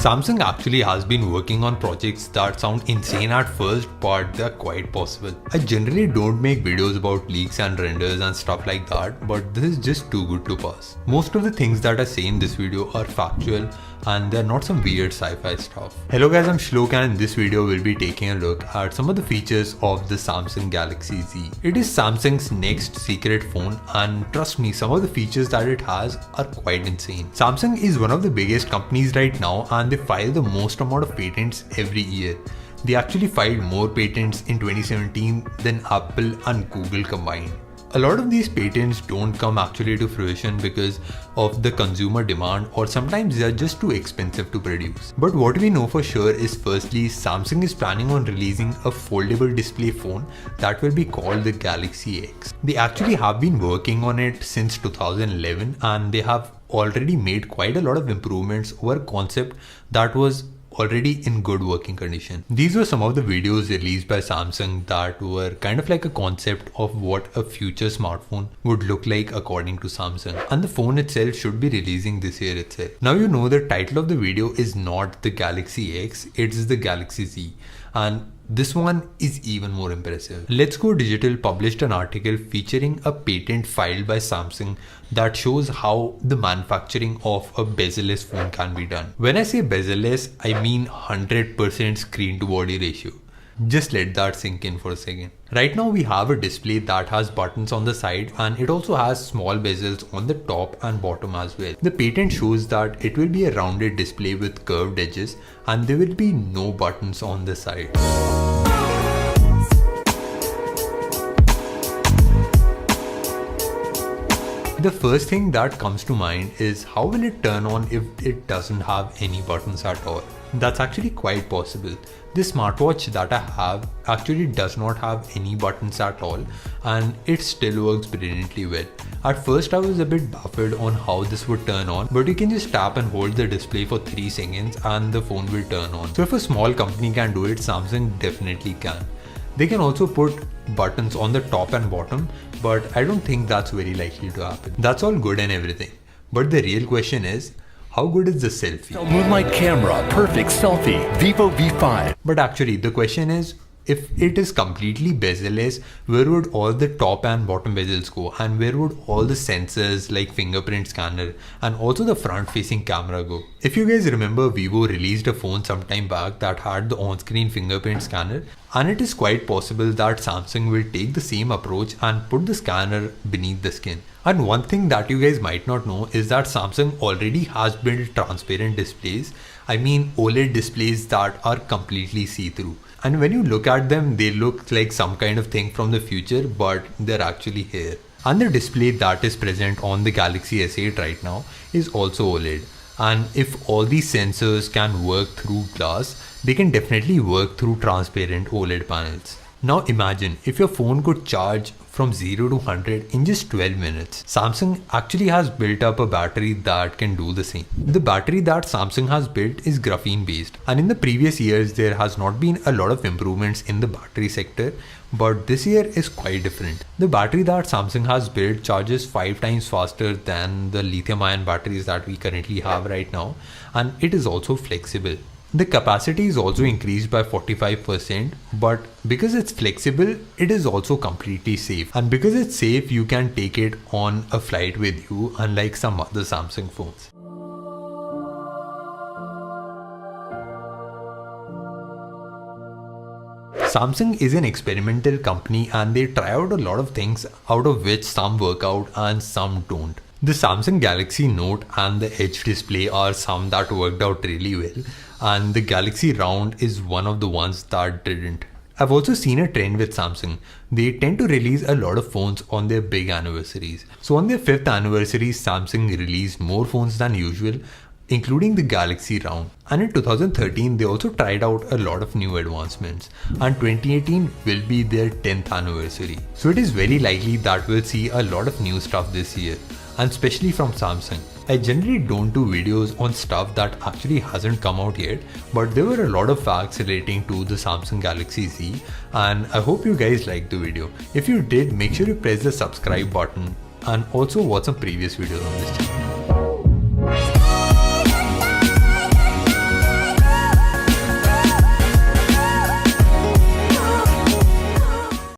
Samsung actually has been working on projects that sound insane at first, but they're quite possible. I generally don't make videos about leaks and renders and stuff like that, but this is just too good to pass. Most of the things that I say in this video are factual and they're not some weird sci-fi stuff. Hello guys, I'm Shlok and in this video we'll be taking a look at some of the features of the Samsung Galaxy Z. It is Samsung's next secret phone and trust me, some of the features that it has are quite insane. Samsung is one of the biggest companies right now and they file the most amount of patents every year. They actually filed more patents in 2017 than Apple and Google combined. A lot of these patents don't come actually to fruition because of the consumer demand, or sometimes they are just too expensive to produce. But what we know for sure is, firstly, Samsung is planning on releasing a foldable display phone that will be called the Galaxy X. They actually have been working on it since 2011 and they have already made quite a lot of improvements over a concept that was already in good working condition. These were some of the videos released by Samsung that were kind of like a concept of what a future smartphone would look like according to Samsung. And the phone itself should be releasing this year itself. Now you know the title of the video is not the Galaxy X, it's the Galaxy Z. And this one is even more impressive. Let's Go Digital published an article featuring a patent filed by Samsung that shows how the manufacturing of a bezel-less phone can be done. When I say bezel-less, I mean 100% screen to body ratio. Just let that sink in for a second. Right now we have a display that has buttons on the side and it also has small bezels on the top and bottom as well. The patent shows that it will be a rounded display with curved edges and there will be no buttons on the side. The first thing that comes to mind is how will it turn on if it doesn't have any buttons at all? That's actually quite possible. This smartwatch that I have actually does not have any buttons at all and it still works brilliantly well. At first I was a bit baffled on how this would turn on, but you can just tap and hold the display for 3 seconds and the phone will turn on. So if a small company can do it, Samsung definitely can. They can also put buttons on the top and bottom, but I don't think that's very likely to happen. That's all good and everything. But the real question is, how good is the selfie? Moonlight camera, perfect selfie, Vivo V5. But actually the question is, if it is completely bezel-less, where would all the top and bottom bezels go? And where would all the sensors like fingerprint scanner and also the front facing camera go? If you guys remember, Vivo released a phone sometime back that had the on-screen fingerprint scanner, and it is quite possible that Samsung will take the same approach and put the scanner beneath the skin. And one thing that you guys might not know is that Samsung already has built transparent displays. I mean OLED displays that are completely see-through. And when you look at them, they look like some kind of thing from the future, but they're actually here. And the display that is present on the Galaxy S8 right now is also OLED. And if all these sensors can work through glass, they can definitely work through transparent OLED panels. Now imagine if your phone could charge from 0 to 100 in just 12 minutes. Samsung actually has built up a battery that can do the same. The battery that Samsung has built is graphene based, and in the previous years there has not been a lot of improvements in the battery sector, but this year is quite different. The battery that Samsung has built charges 5 times faster than the lithium ion batteries that we currently have right now, and it is also flexible. The capacity is also increased by 45%, but because it's flexible, it is also completely safe. And because it's safe, you can take it on a flight with you, unlike some other Samsung phones. Samsung is an experimental company and they try out a lot of things, out of which some work out and some don't. The Samsung Galaxy Note and the Edge display are some that worked out really well, and the Galaxy Round is one of the ones that didn't. I've also seen a trend with Samsung. They tend to release a lot of phones on their big anniversaries. So on their 5th anniversary, Samsung released more phones than usual, including the Galaxy Round. And in 2013, they also tried out a lot of new advancements. And 2018 will be their 10th anniversary. So it is very likely that we'll see a lot of new stuff this year, and especially from Samsung. I generally don't do videos on stuff that actually hasn't come out yet, but there were a lot of facts relating to the Samsung Galaxy Z, and I hope you guys liked the video. If you did, make sure you press the subscribe button and also watch some previous videos on this channel.